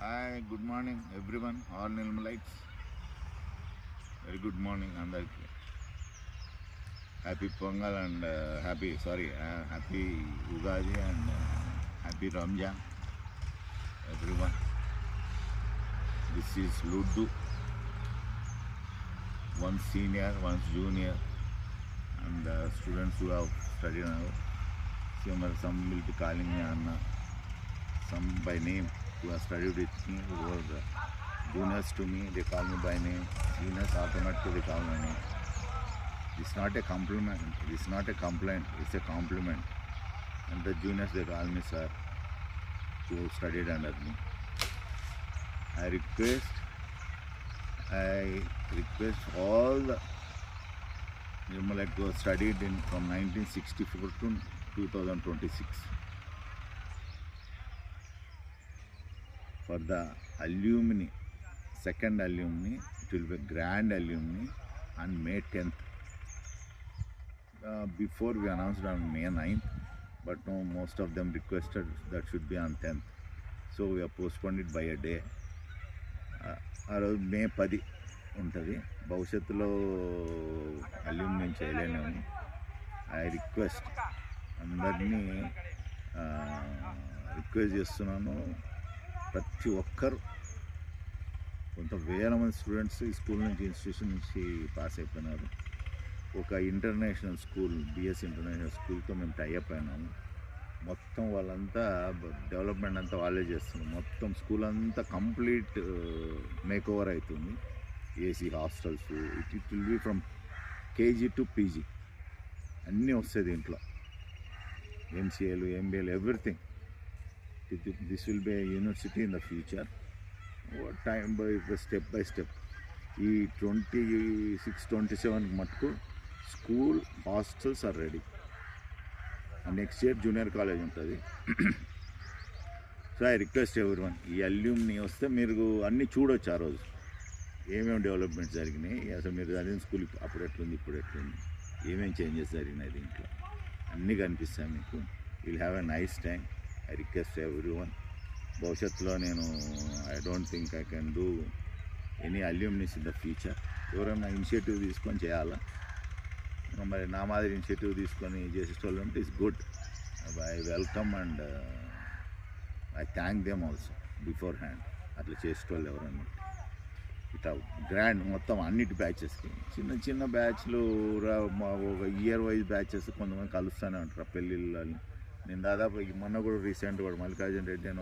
Hi, good morning everyone, all Nilmalites. Very good morning అందరికి. Happy Pongal and happy Ugadi and happy Ramjan everyone. This is Luddu, one senior, one junior, and students who have studied now. Some will be calling me Anna, some by name who have studied with me, who were juniors to me, they call me by name. Seniors automatically they call my name. It's not a compliment, it's not a complaint, it's a compliment. And the juniors they call me sir, who studied under me. I request all the Nirmalite who studied in from 1964 to 2026. For the alumni, second alumni, it will be grand alumni on May 10th. Before we announced on May 9th, but no, most of them requested that should be on 10th. So we have postponed it by a day. ఆ రోజు మే 10 ఉంటుంది. భవిష్యత్తులో alumni నేను చేయలేను. I request అందరినీ request చేస్తున్నాను. ప్రతి ఒక్కరు కొంత వేల మంది స్టూడెంట్స్ ఈ స్కూల్ నుంచి ఇన్స్టిట్యూషన్ నుంచి పాస్ అయిపోయినారు. ఒక ఇంటర్నేషనల్ స్కూల్ బిఎస్ ఇంటర్నేషనల్ స్కూల్తో మేము టైఅప్ అయినాము. మొత్తం వాళ్ళంతా డెవలప్మెంట్ అంతా వాళ్ళే చేస్తున్నారు. మొత్తం స్కూల్ అంతా కంప్లీట్ మేక్ ఓవర్ అవుతుంది. AC hostels, it will be from KG to PG అన్నీ వస్తాయి దీంట్లో. ఎంసీఏలు, ఎంబీఏలు, everything. This will be university in the future. Time by step by step ఈ 26-27 మటుకు school hostels are ready. Next year junior college ఉంటుంది. So I request everyone, ఈ alumni వస్తే మీరు అన్నీ చూడొచ్చు. ఆ రోజు ఏమేమి డెవలప్మెంట్స్ జరిగినాయి, అసలు మీరు చదివిన స్కూల్ అప్పుడు ఎట్లుంది, ఇప్పుడు ఎట్లుంది, ఏమేమి చేంజెస్ జరిగినాయి దీంట్లో అన్నీ కనిపిస్తాయి మీకు. Will have a nice time. I request everyone. భవిష్యత్తులో నేను I don't think I can do any alumnis in the future. ఎవరైనా ఇనిషియేటివ్ తీసుకొని చేయాలా, మరి నా మాదిరి ఇనిషియేటివ్ తీసుకొని చేసేటోళ్ళు ఉంటే it's good. I welcome and I thank them also beforehand. అట్లా చేసేటోళ్ళు ఎవరైనా ఇట్లా గ్రాండ్ మొత్తం అన్నిటి బ్యాచెస్కి చిన్న చిన్న బ్యాచ్లు ఒక ఇయర్ వైజ్ బ్యాచెస్ కొంతమంది కలుస్తూనే ఉంటారు పెళ్ళిళ్ళు. నేను దాదాపు మొన్న కూడా రీసెంట్ కూడా మల్లికార్జున రెడ్డి అని